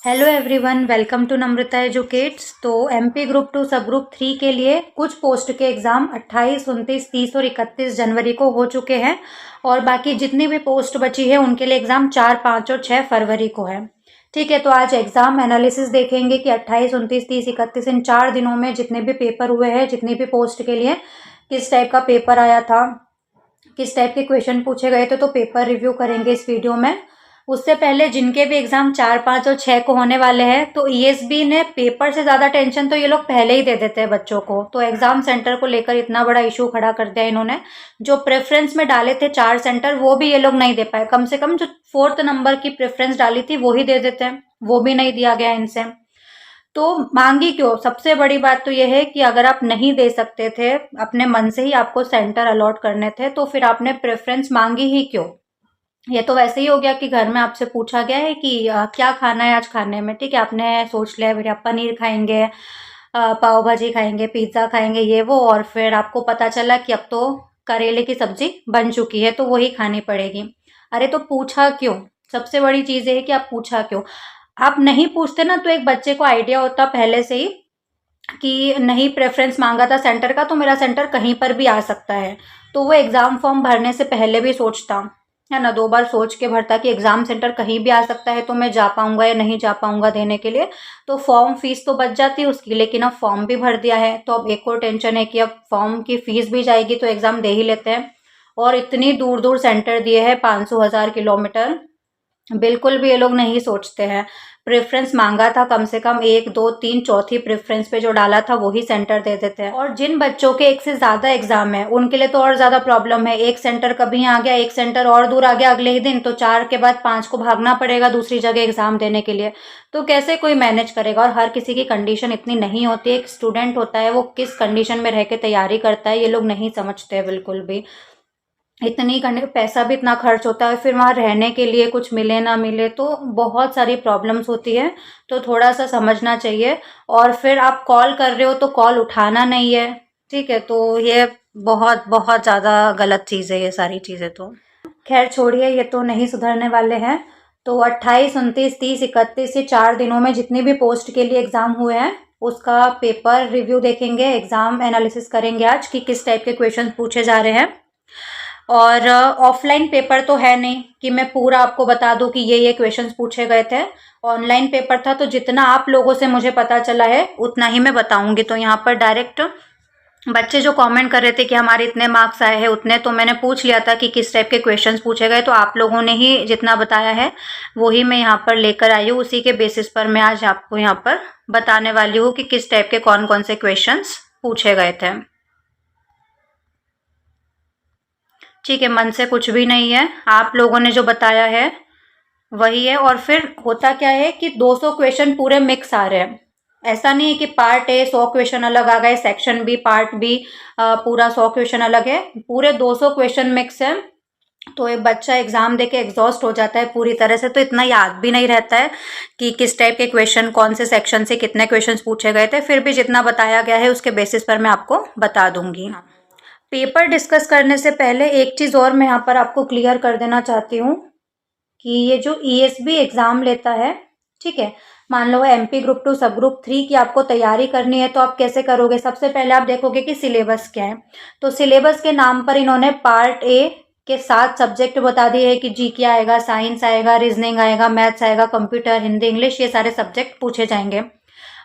Hello everyone, welcome to Namrata educates. तो MP group 2 sub group 3 के लिए कुछ पोस्ट के एग्ज़ाम 28, 29, 30 और 31 जनवरी को हो चुके हैं और बाकी जितनी भी पोस्ट बची है उनके लिए एग्ज़ाम 4, 5 और 6 फरवरी को है। ठीक है, तो आज एग्ज़ाम एनालिसिस देखेंगे कि 28, 29, 30, 31 इन 4 दिनों में जितने भी पेपर हुए हैं, जितनी भी पोस्ट के लिए किस टाइप का पेपर आया था, किस टाइप के क्वेश्चन पूछे गए थे, तो पेपर रिव्यू करेंगे इस वीडियो में। उससे पहले जिनके भी एग्जाम 4, 5 और 6 को होने वाले हैं, तो ईएसबी ने पेपर से ज़्यादा टेंशन तो ये लोग पहले ही दे देते हैं बच्चों को। तो एग्जाम सेंटर को लेकर इतना बड़ा इशू खड़ा कर दिया इन्होंने। जो प्रेफरेंस में डाले थे 4 सेंटर, वो भी ये लोग नहीं दे पाए। कम से कम जो 4th नंबर की प्रेफरेंस डाली थी वो ही दे देते हैं, वो भी नहीं दिया गया इनसे। तो मांगी क्यों? सबसे बड़ी बात तो यह है कि अगर आप नहीं दे सकते थे, अपने मन से ही आपको सेंटर अलॉट करने थे, तो फिर आपने प्रेफरेंस मांगी ही क्यों? ये तो वैसे ही हो गया कि घर में आपसे पूछा गया है कि क्या खाना है आज खाने में। ठीक है, आपने सोच लिया फिर आप पनीर खाएंगे, पाव भाजी खाएंगे, पिज्ज़ा खाएंगे, ये वो, और फिर आपको पता चला कि अब तो करेले की सब्जी बन चुकी है तो वही खानी पड़ेगी। अरे तो पूछा क्यों? सबसे बड़ी चीज़ ये है कि आप पूछा क्यों। आप नहीं पूछते ना, तो एक बच्चे को आइडिया होता पहले से ही कि नहीं, प्रेफरेंस मांगा था सेंटर का तो मेरा सेंटर कहीं पर भी आ सकता है। तो वो एग्ज़ाम फॉर्म भरने से पहले भी सोचता है ना, 2 बार सोच के भरता कि एग्ज़ाम सेंटर कहीं भी आ सकता है तो मैं जा पाऊंगा या नहीं जा पाऊंगा देने के लिए। तो फॉर्म फीस तो बच जाती है उसकी, लेकिन अब फॉर्म भी भर दिया है तो अब एक और टेंशन है कि अब फॉर्म की फीस भी जाएगी तो एग्ज़ाम दे ही लेते हैं। और इतनी दूर दूर सेंटर दिए हैं, 500 1000 किलोमीटर, बिल्कुल भी ये लोग नहीं सोचते हैं। प्रेफ़रेंस माँगा था कम से कम 1, 2, 3, चौथी प्रेफ़रेंस पे जो डाला था वही सेंटर दे देते हैं। और जिन बच्चों के 1 से ज़्यादा एग्ज़ाम है उनके लिए तो और ज़्यादा प्रॉब्लम है। एक सेंटर कभी आ गया, एक सेंटर और दूर आ गया अगले ही दिन, तो 4 के बाद 5 को भागना पड़ेगा दूसरी जगह एग्ज़ाम देने के लिए। तो कैसे कोई मैनेज करेगा? और हर किसी की कंडीशन इतनी नहीं होती है। एक स्टूडेंट होता है, वो किस कंडीशन में रह के तैयारी करता है, ये लोग नहीं समझते हैं बिल्कुल भी। इतनी करने पैसा भी इतना खर्च होता है, फिर वहाँ रहने के लिए कुछ मिले ना मिले तो बहुत सारी प्रॉब्लम्स होती है। तो थोड़ा सा समझना चाहिए। और फिर आप कॉल कर रहे हो तो कॉल उठाना नहीं है। ठीक है, तो ये बहुत बहुत ज़्यादा गलत चीज़ है ये सारी चीज़ें। तो खैर छोड़िए, ये तो नहीं सुधरने वाले हैं। तो 28, 29, 30, 31 ये 4 दिनों में जितनी भी पोस्ट के लिए एग्ज़ाम हुए हैं उसका पेपर रिव्यू देखेंगे, एग्ज़ाम एनालिसिस करेंगे आज कि किस टाइप के क्वेश्चन पूछे जा रहे हैं। और ऑफलाइन पेपर तो है नहीं कि मैं पूरा आपको बता दूं कि ये क्वेश्चंस पूछे गए थे। ऑनलाइन पेपर था, तो जितना आप लोगों से मुझे पता चला है उतना ही मैं बताऊंगी। तो यहाँ पर डायरेक्ट बच्चे जो कमेंट कर रहे थे कि हमारे इतने मार्क्स आए हैं उतने, तो मैंने पूछ लिया था कि किस टाइप के क्वेश्चंस पूछे गए, तो आप लोगों ने ही जितना बताया है वही मैं यहाँ पर लेकर आई हूँ। उसी के बेसिस पर मैं आज आपको यहाँ पर बताने वाली हूँ कि किस टाइप के कौन कौन से क्वेश्चंस पूछे गए थे। ठीक है, मन से कुछ भी नहीं है, आप लोगों ने जो बताया है वही है। और फिर होता क्या है कि 200 क्वेश्चन पूरे मिक्स आ रहे हैं। ऐसा नहीं है कि पार्ट ए 100 क्वेश्चन अलग आ गए, सेक्शन बी, पार्ट बी पूरा 100 क्वेश्चन अलग है, पूरे 200 क्वेश्चन मिक्स है। तो एक बच्चा एग्जाम देके एग्जॉस्ट हो जाता है पूरी तरह से, तो इतना याद भी नहीं रहता है कि किस टाइप के क्वेश्चन कौन से सेक्शन से कितने क्वेश्चन पूछे गए थे। फिर भी जितना बताया गया है उसके बेसिस पर मैं आपको बता दूंगी। पेपर डिस्कस करने से पहले एक चीज़ और मैं यहाँ पर आपको क्लियर कर देना चाहती हूँ कि ये जो ईएसबी एग्ज़ाम लेता है, ठीक है, मान लो एमपी ग्रुप 2 सब ग्रुप 3 की आपको तैयारी करनी है, तो आप कैसे करोगे? सबसे पहले आप देखोगे कि सिलेबस क्या है। तो सिलेबस के नाम पर इन्होंने पार्ट ए के 7 सब्जेक्ट बता दिए हैं कि जीके आएगा, साइंस आएगा, रीजनिंग आएगा, मैथ्स आएगा, कंप्यूटर, हिंदी, इंग्लिश, ये सारे सब्जेक्ट पूछे जाएंगे।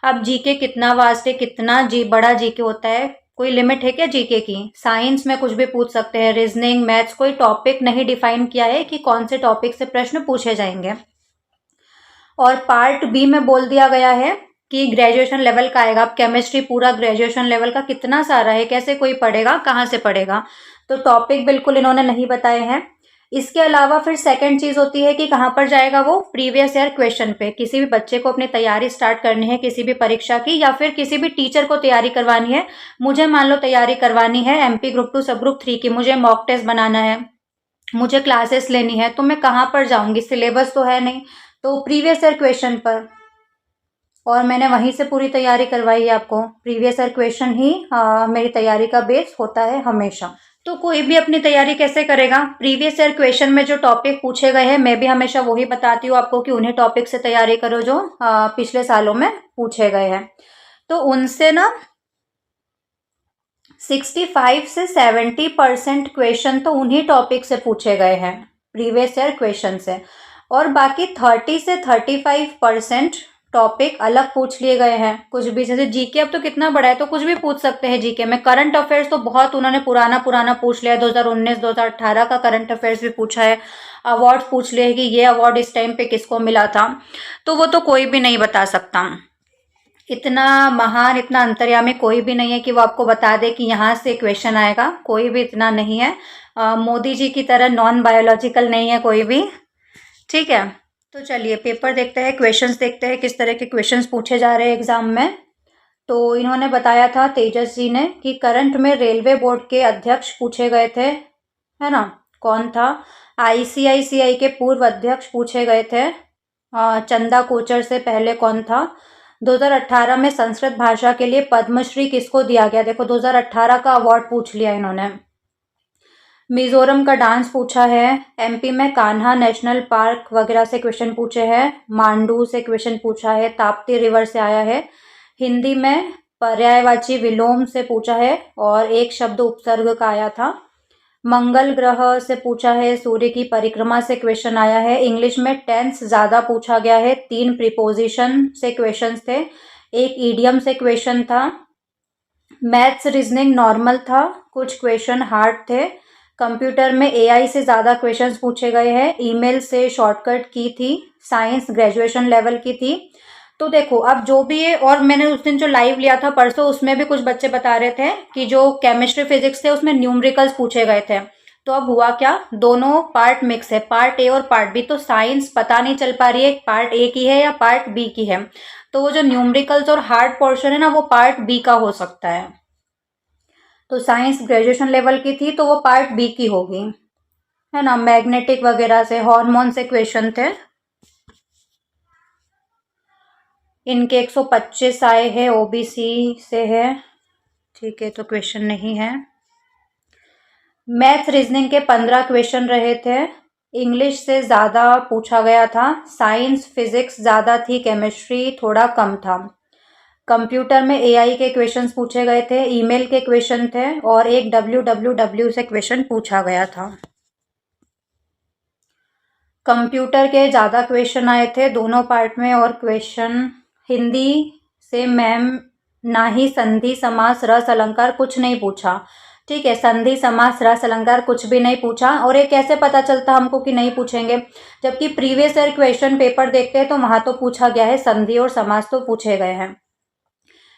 अब जीके कितना वास्ट है, कितना बड़ा जीके होता है, कोई लिमिट है क्या जीके की? साइंस में कुछ भी पूछ सकते हैं, रीजनिंग, मैथ्स, कोई टॉपिक नहीं डिफाइन किया है कि कौन से टॉपिक से प्रश्न पूछे जाएंगे। और पार्ट बी में बोल दिया गया है कि ग्रेजुएशन लेवल का आएगा। अब केमिस्ट्री पूरा ग्रेजुएशन लेवल का कितना सारा है, कैसे कोई पढ़ेगा, कहाँ से पढ़ेगा? तो टॉपिक बिल्कुल इन्होंने नहीं बताए हैं। इसके अलावा फिर सेकंड चीज़ होती है कि कहाँ पर जाएगा वो, प्रीवियस ईयर क्वेश्चन पे। किसी भी बच्चे को अपनी तैयारी स्टार्ट करनी है किसी भी परीक्षा की, या फिर किसी भी टीचर को तैयारी करवानी है, मुझे मान लो तैयारी करवानी है एमपी ग्रुप 2 सब ग्रुप 3 की, मुझे मॉक टेस्ट बनाना है, मुझे क्लासेस लेनी है, तो मैं कहाँ पर जाऊँगी? सिलेबस तो है नहीं, तो प्रीवियस ईयर क्वेश्चन पर। और मैंने वहीं से पूरी तैयारी करवाई है आपको। प्रीवियस ईयर क्वेश्चन ही मेरी तैयारी का बेस होता है हमेशा। तो कोई भी अपनी तैयारी कैसे करेगा, प्रीवियस ईयर क्वेश्चन में जो टॉपिक पूछे गए हैं मैं भी हमेशा वही बताती हूँ आपको कि उन्हीं टॉपिक से तैयारी करो जो पिछले सालों में पूछे गए हैं। तो उनसे ना 65 से 70% क्वेश्चन तो उन्हीं टॉपिक से पूछे गए हैं प्रीवियस ईयर क्वेश्चन से, और बाकी 30 से 35% टॉपिक अलग पूछ लिए गए हैं। कुछ भी जैसे जीके अब तो कितना बड़ा है तो कुछ भी पूछ सकते हैं जीके में। करंट अफेयर्स तो बहुत उन्होंने पुराना पुराना पूछ लिया है, 2019 2018 का करंट अफेयर्स भी पूछा है। अवार्ड पूछ लिए कि ये अवार्ड इस टाइम पे किसको मिला था, तो वो तो कोई भी नहीं बता सकता। इतना महान, इतना अंतर्यामी कोई भी नहीं है कि वो आपको बता दे कि यहाँ से क्वेश्चन आएगा, कोई भी इतना नहीं है। मोदी जी की तरह नॉन बायोलॉजिकल नहीं है कोई भी। ठीक है, तो चलिए पेपर देखते हैं, क्वेश्चंस देखते हैं किस तरह के क्वेश्चंस पूछे जा रहे हैं एग्जाम में। तो इन्होंने बताया था तेजस जी ने कि करंट में रेलवे बोर्ड के अध्यक्ष पूछे गए थे, है ना। कौन था, आईसीआईसीआई के पूर्व अध्यक्ष पूछे गए थे। चंदा कोचर से पहले कौन था। 2018 में संस्कृत भाषा के लिए पद्मश्री किसको दिया गया, देखो 2018 का अवार्ड पूछ लिया इन्होंने। मिजोरम का डांस पूछा है। एमपी में कान्हा नेशनल पार्क वगैरह से क्वेश्चन पूछे हैं। मांडू से क्वेश्चन पूछा है, ताप्ती रिवर से आया है। हिंदी में पर्यायवाची विलोम से पूछा है और एक शब्द उपसर्ग का आया था। मंगल ग्रह से पूछा है, सूर्य की परिक्रमा से क्वेश्चन आया है। इंग्लिश में टेंस ज़्यादा पूछा गया है, 3 प्रीपोजिशन से क्वेश्चंस थे, एक ईडियम से क्वेश्चन था। मैथ्स रीजनिंग नॉर्मल था, कुछ क्वेश्चन हार्ड थे। कंप्यूटर में एआई से ज़्यादा क्वेश्चंस पूछे गए हैं। ईमेल से शॉर्टकट की थी, साइंस ग्रेजुएशन लेवल की थी। तो देखो अब जो भी है, और मैंने उस दिन जो लाइव लिया था परसों उसमें भी कुछ बच्चे बता रहे थे कि जो केमिस्ट्री फिजिक्स थे उसमें न्यूमेरिकल्स पूछे गए थे। तो अब हुआ क्या, दोनों पार्ट मिक्स है, पार्ट ए और पार्ट बी। तो साइंस पता नहीं चल पा रही है पार्ट ए की है या पार्ट बी की है। तो वो जो न्यूमेरिकल्स और हार्ड पोर्शन है ना वो पार्ट बी का हो सकता है। तो साइंस ग्रेजुएशन लेवल की थी तो वो पार्ट बी की होगी, है ना। मैग्नेटिक वगैरह से, हार्मोन से क्वेश्चन थे। इनके 125 आए हैं, ओबीसी से है, ठीक है, तो क्वेश्चन नहीं है। मैथ रीजनिंग के 15 क्वेश्चन रहे थे। इंग्लिश से ज़्यादा पूछा गया था, साइंस फिजिक्स ज़्यादा थी, केमिस्ट्री थोड़ा कम था। कंप्यूटर में एआई के क्वेश्चंस पूछे गए थे, ईमेल के क्वेश्चन थे और एक डब्ल्यू से क्वेश्चन पूछा गया था। कंप्यूटर के ज़्यादा क्वेश्चन आए थे दोनों पार्ट में, और क्वेश्चन हिंदी से मैम ना ही संधि समास रस अलंकार कुछ नहीं पूछा। ठीक है, संधि समास रस अलंकार कुछ भी नहीं पूछा। और ये कैसे पता चलता हमको कि नहीं पूछेंगे, जबकि प्रीवियस ईयर क्वेश्चन पेपर देखते हैं तो वहाँ तो पूछा गया है, संधि और समास तो पूछे गए हैं।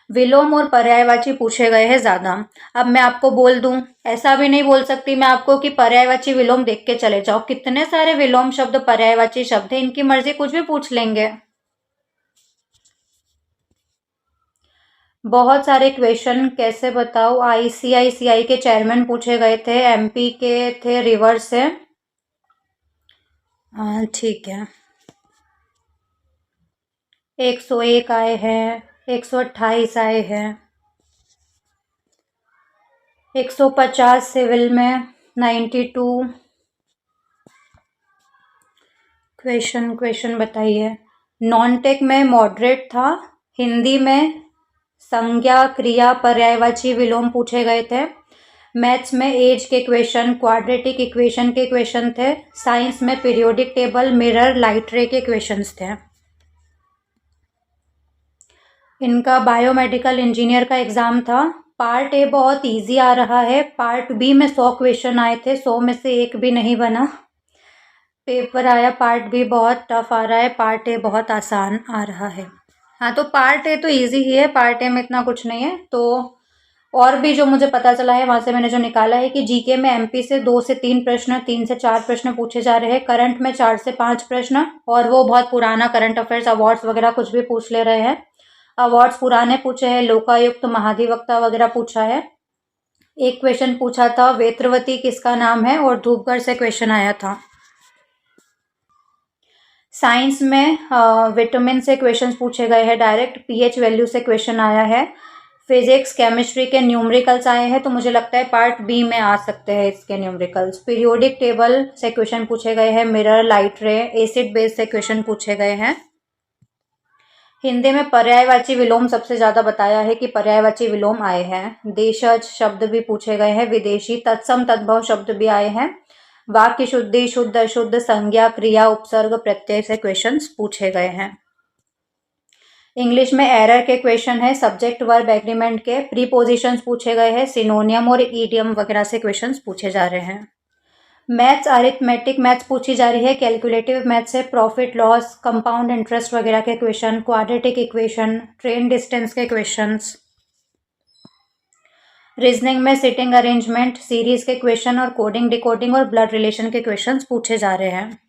विलोम और पर्यायवाची पूछे गए हैं ज़्यादा। अब मैं आपको बोल दूं, ऐसा भी नहीं बोल सकती मैं आपको कि पर्यायवाची विलोम देख के चले जाओ, कितने सारे विलोम शब्द पर्यायवाची शब्द है, इनकी मर्जी कुछ भी पूछ लेंगे। बहुत सारे क्वेश्चन कैसे बताओ, आईसीआईसीआई के चेयरमैन पूछे गए थे, एमपी के थे रिवर्स से। हाँ ठीक है, 101 आए हैं, 128 आए हैं, 150 सिविल में, 92 क्वेश्चन बताइए। नॉन टेक में मॉडरेट था, हिंदी में संज्ञा क्रिया पर्यायवाची विलोम पूछे गए थे। मैथ्स में एज के क्वेश्चन, क्वाड्रेटिक इक्वेशन के क्वेश्चन थे। साइंस में पीरियोडिक टेबल, मिरर, लाइट रे के क्वेश्चंस थे। इनका बायोमेडिकल इंजीनियर का एग्जाम था। पार्ट ए बहुत इजी आ रहा है, पार्ट बी में 100 क्वेश्चन आए थे, 100 में से एक भी नहीं बना। पेपर आया पार्ट बी बहुत टफ आ रहा है, पार्ट ए बहुत आसान आ रहा है। हाँ तो पार्ट ए तो इजी ही है, पार्ट ए में इतना कुछ नहीं है। तो और भी जो मुझे पता चला है वहाँ से मैंने जो निकाला है कि जीके में एमपी से 2 से 3 प्रश्न, 3 से 4 प्रश्न पूछे जा रहे हैं। करंट में 4 से 5 प्रश्न, और वो बहुत पुराना करंट अफेयर्स, अवार्ड्स वगैरह कुछ भी पूछ ले रहे हैं। अवार्ड्स पुराने पूछे हैं, लोकायुक्त, महाधिवक्ता वगैरह पूछा है। एक क्वेश्चन पूछा था वेत्रवती किसका नाम है, और धूपगढ़ से क्वेश्चन आया था। साइंस में विटामिन से क्वेश्चंस पूछे गए हैं, डायरेक्ट पीएच वैल्यू से क्वेश्चन आया है। फिजिक्स केमिस्ट्री के न्यूमेरिकल्स आए हैं, तो मुझे लगता है पार्ट बी में आ सकते हैं इसके न्यूमेरिकल्स। पीरियोडिक टेबल से क्वेश्चन पूछे गए हैं, मिरर, लाइट रे, एसिड बेस से क्वेश्चन पूछे गए हैं। हिंदी में पर्यायवाची विलोम सबसे ज्यादा बताया है कि पर्यायवाची विलोम आए हैं। देशज शब्द भी पूछे गए हैं, विदेशी, तत्सम, तद्भव शब्द भी आए हैं। वाक्य शुद्धि, शुद्ध अशुद्ध, संज्ञा, क्रिया, उपसर्ग, प्रत्यय से क्वेश्चंस पूछे गए हैं। इंग्लिश में एरर के क्वेश्चन है, सब्जेक्ट वर्ब एग्रीमेंट के, प्रीपोजिशंस पूछे गए हैं, सिनोनियम और ईडियम वगैरह से क्वेश्चंस पूछे जा रहे हैं। मैथ्स, अरिथमेटिक मैथ्स पूछी जा रही है, कैलकुलेटिव मैथ्स है, प्रॉफिट लॉस, कंपाउंड इंटरेस्ट वगैरह के question, quadratic equation, train distance के क्वेश्चंस। रीजनिंग में सिटिंग अरेंजमेंट, सीरीज के क्वेश्चन और कोडिंग, डिकोडिंग और ब्लड रिलेशन के क्वेश्चंस पूछे जा रहे हैं।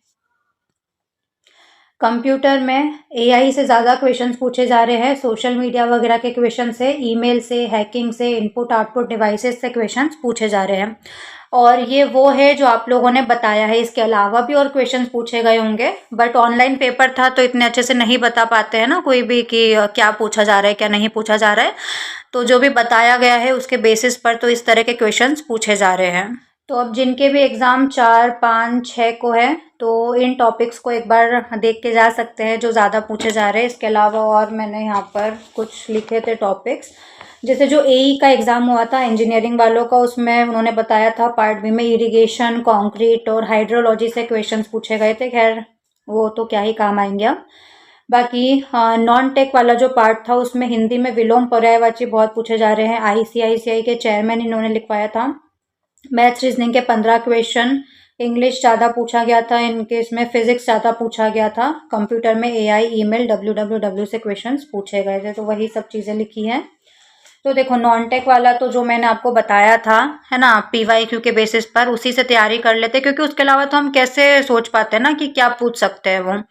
कंप्यूटर में एआई से ज़्यादा क्वेश्चंस पूछे जा रहे हैं, सोशल मीडिया वगैरह के क्वेश्चन से, ईमेल से, हैकिंग से, इनपुट आउटपुट डिवाइसेस से क्वेश्चंस पूछे जा रहे हैं। और ये वो है जो आप लोगों ने बताया है, इसके अलावा भी और क्वेश्चंस पूछे गए होंगे, बट ऑनलाइन पेपर था तो इतने अच्छे से नहीं बता पाते हैं ना कोई भी कि क्या पूछा जा रहा है क्या नहीं पूछा जा रहा है। तो जो भी बताया गया है उसके बेसिस पर तो इस तरह के क्वेश्चंस पूछे जा रहे हैं। तो अब जिनके भी एग्ज़ाम 4, 5, 6 को है तो इन टॉपिक्स को एक बार देख के जा सकते हैं जो ज़्यादा पूछे जा रहे हैं। इसके अलावा और मैंने यहाँ पर कुछ लिखे थे टॉपिक्स, जैसे जो एई का एग्ज़ाम हुआ था इंजीनियरिंग वालों का, उसमें उन्होंने बताया था पार्ट बी में इरिगेशन, कंक्रीट और हाइड्रोलॉजी से क्वेश्चंस पूछे गए थे। खैर वो तो क्या ही काम आएंगे अब। बाकी नॉन टेक वाला जो पार्ट था उसमें हिंदी में विलोम पर्यायवाची बहुत पूछे जा रहे हैं। आईसीआईसीआई के चेयरमैन इन्होंने लिखवाया था। मैथ्स रीजनिंग के 15 क्वेश्चन, इंग्लिश ज़्यादा पूछा गया था इनके, इसमें फिजिक्स ज़्यादा पूछा गया था। कंप्यूटर में एआई, ईमेल, www से क्वेश्चंस पूछे गए थे। तो वही सब चीज़ें लिखी हैं। तो देखो नॉन टेक वाला तो जो मैंने आपको बताया था है ना, पीवाईक्यू के बेसिस पर उसी से तैयारी कर लेते, क्योंकि उसके अलावा तो हम कैसे सोच पाते हैं ना कि क्या पूछ सकते हैं वो।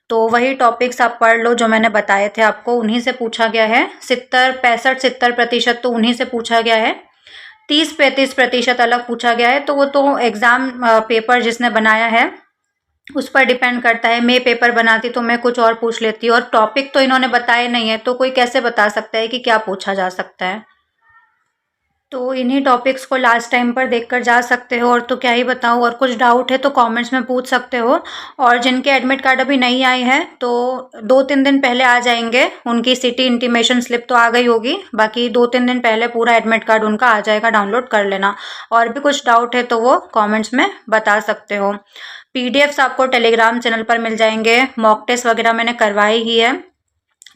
तो वही टॉपिक्स आप पढ़ लो जो मैंने बताए थे आपको, उन्हीं से पूछा गया है। 70-65-70% तो उन्हीं से पूछा गया है। 30-35% अलग पूछा गया है। तो वो तो एग्ज़ाम पेपर जिसने बनाया है उस पर डिपेंड करता है। मैं पेपर बनाती तो मैं कुछ और पूछ लेती, और टॉपिक तो इन्होंने बताए नहीं है तो कोई कैसे बता सकता है कि क्या पूछा जा सकता है। तो इन्हीं टॉपिक्स को लास्ट टाइम पर देखकर जा सकते हो। और तो क्या ही बताऊँ, और कुछ डाउट है तो कमेंट्स में पूछ सकते हो। और जिनके एडमिट कार्ड अभी नहीं आए हैं तो 2-3 दिन पहले आ जाएंगे। उनकी सिटी इंटीमेशन स्लिप तो आ गई होगी, बाकी 2-3 दिन पहले पूरा एडमिट कार्ड उनका आ जाएगा, डाउनलोड कर लेना। और भी कुछ डाउट है तो वो कॉमेंट्स में बता सकते हो। पीडीएफ्स आपको टेलीग्राम चैनल पर मिल जाएंगे। मॉक टेस्ट वगैरह मैंने करवाई ही है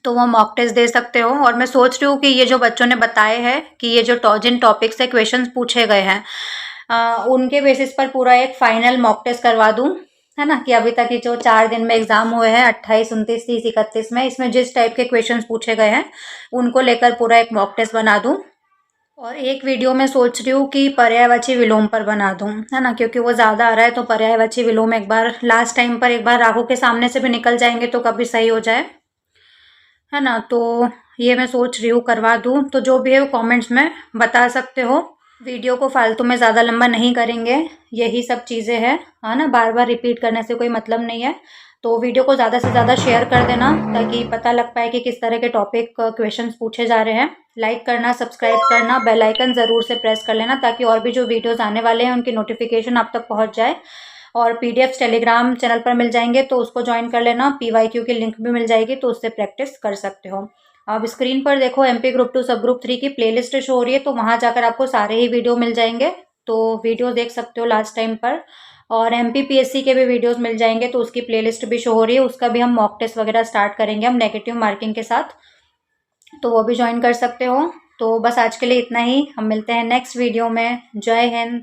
तो वो मॉक टेस्ट दे सकते हो। और मैं सोच रही हूँ कि ये जो बच्चों ने बताए हैं कि ये जो जिन टॉपिक से क्वेश्चंस पूछे गए हैं उनके बेसिस पर पूरा एक फाइनल मॉक टेस्ट करवा दूँ, है ना। कि अभी तक ये जो 4 दिन में एग्जाम हुए हैं 28, 29, 30, 31 में, इसमें जिस टाइप के क्वेश्चंस पूछे गए हैं उनको लेकर पूरा एक मॉक टेस्ट बना दूँ। और एक वीडियो में सोच रही हूँ कि पर्यायवाची विलोम पर बना दूँ, है ना, क्योंकि वो ज़्यादा आ रहा है। तो पर्यायवाची विलोम एक बार लास्ट टाइम पर एक बार आंखों के सामने से भी निकल जाएंगे तो कभी सही हो जाए, है ना। तो ये मैं सोच रही हूँ करवा दूँ। तो जो भी है वो कमेंट्स में बता सकते हो। वीडियो को फालतू में ज़्यादा लंबा नहीं करेंगे, यही सब चीज़ें हैं, है ना। बार बार रिपीट करने से कोई मतलब नहीं है। तो वीडियो को ज़्यादा से ज़्यादा शेयर कर देना ताकि पता लग पाए कि किस तरह के टॉपिक क्वेश्चंस पूछे जा रहे हैं। लाइक करना, सब्सक्राइब करना, बेल आइकन ज़रूर से प्रेस कर लेना ताकि और भी जो वीडियोज़ आने वाले हैं उनकी नोटिफिकेशन आप तक पहुँच जाए। और पीडीएफ टेलीग्राम चैनल पर मिल जाएंगे तो उसको ज्वाइन कर लेना। पीवाईक्यू की लिंक भी मिल जाएगी तो उससे प्रैक्टिस कर सकते हो। अब स्क्रीन पर देखो एमपी ग्रुप 2 सब ग्रुप 3 की प्लेलिस्ट शो हो रही है, तो वहाँ जाकर आपको सारे ही वीडियो मिल जाएंगे। तो वीडियो देख सकते हो लास्ट टाइम पर। और एमपीपीएससी के भी वीडियोस मिल जाएंगे तो उसकी प्लेलिस्ट भी शो हो रही है। उसका भी हम मॉक टेस्ट वगैरह स्टार्ट करेंगे हम नेगेटिव मार्किंग के साथ, तो वो भी ज्वाइन कर सकते हो। तो बस आज के लिए इतना ही, हम मिलते हैं नेक्स्ट वीडियो में। जय हिंद।